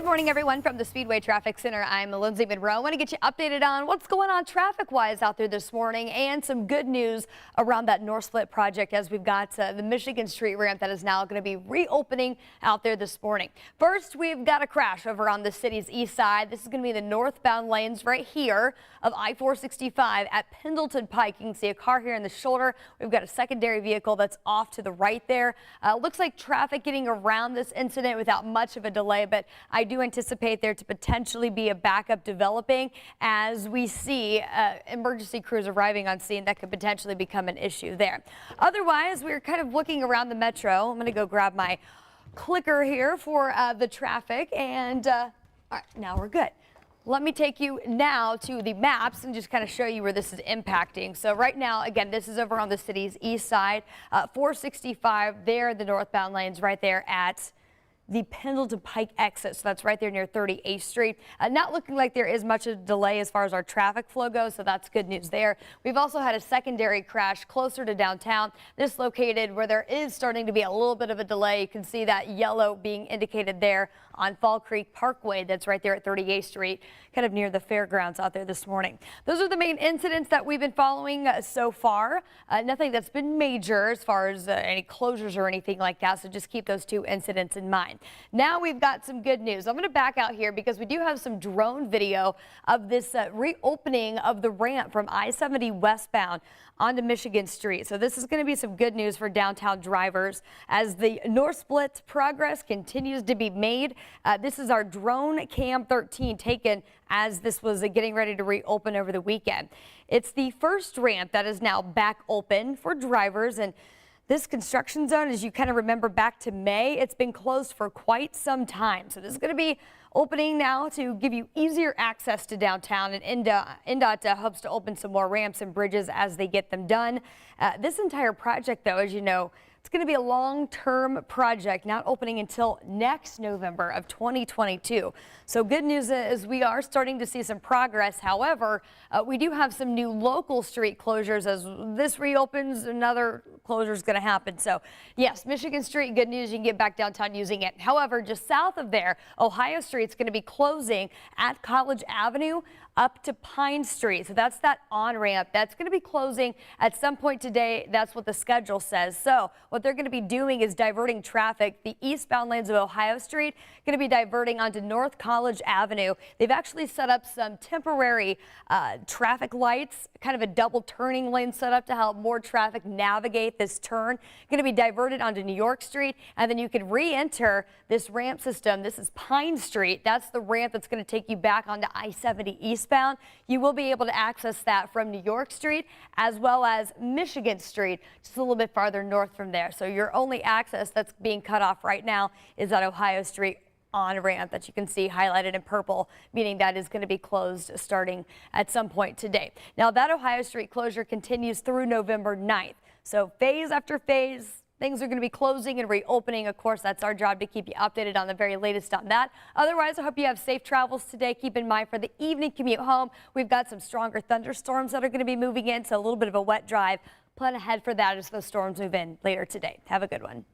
Good morning, everyone, from the Speedway Traffic Center. I'm Lindsey Monroe. I want to get you updated on what's going on traffic-wise out there this morning and some good news around that North Split project as we've got the Michigan Street ramp that is now going to be reopening out there this morning. First, we've got a crash over on the city's east side. This is going to be the northbound lanes right here of I-465 at Pendleton Pike. You can see a car here in the shoulder. We've got a secondary vehicle that's off to the right there. Looks like traffic getting around this incident without much of a delay, but I do anticipate there to potentially be a backup developing as we see emergency crews arriving on scene. That could potentially become an issue there. Otherwise, we're kind of looking around the metro. I'm going to go grab my clicker here for the traffic, and all right, now we're good. Let me take you now to the maps and just kind of show you where this is impacting. So right now, again, this is over on the city's east side, 465 there, the northbound lanes right there at the Pendleton Pike exit. So that's right there near 38th Street. Not looking like there is much of a delay as far as our traffic flow goes, so that's good news there. We've also had a secondary crash closer to downtown. This located where there is starting to be a little bit of a delay. You can see that yellow being indicated there on Fall Creek Parkway. That's right there at 38th Street, kind of near the fairgrounds out there this morning. Those are the main incidents that we've been following so far. Nothing that's been major as far as any closures or anything like that, so just keep those two incidents in mind. Now we've got some good news. I'm going to back out here because we do have some drone video of this reopening of the ramp from I-70 westbound onto Michigan Street. So this is going to be some good news for downtown drivers as the North Split progress continues to be made. This is our drone cam 13 taken as this was getting ready to reopen over the weekend. It's the first ramp that is now back open for drivers, and this construction zone, as you kind of remember back to May, it's been closed for quite some time. So this is going to be opening now to give you easier access to downtown, and NDOT hopes to open some more ramps and bridges as they get them done. This entire project, though, as you know, it's going to be a long-term project, not opening until next November of 2022. So good news is we are starting to see some progress. However, we do have some new local street closures as this reopens. Another closure is going to happen. So yes, Michigan Street, good news, you can get back downtown using it. However, just south of there, Ohio Street's going to be closing at College Avenue up to Pine Street. So that's that on-ramp. That's going to be closing at some point today. That's what the schedule says. So what they're going to be doing is diverting traffic. The eastbound lanes of Ohio Street going to be diverting onto North College Avenue. They've actually set up some temporary traffic lights, kind of a double turning lane set up to help more traffic navigate this turn. Going to be diverted onto New York Street, and then you can re-enter this ramp system. This is Pine Street. That's the ramp that's going to take you back onto I-70 eastbound. You will be able to access that from New York Street as well as Michigan Street, just a little bit farther north from there. So your only access that's being cut off right now is that Ohio Street on-ramp that you can see highlighted in purple, meaning that is going to be closed starting at some point today. Now that Ohio Street closure continues through November 9th. So phase after phase, things are going to be closing and reopening. Of course, that's our job to keep you updated on the very latest on that. Otherwise, I hope you have safe travels today. Keep in mind for the evening commute home, we've got some stronger thunderstorms that are going to be moving in, so a little bit of a wet drive. Plan ahead for that as those storms move in later today. Have a good one.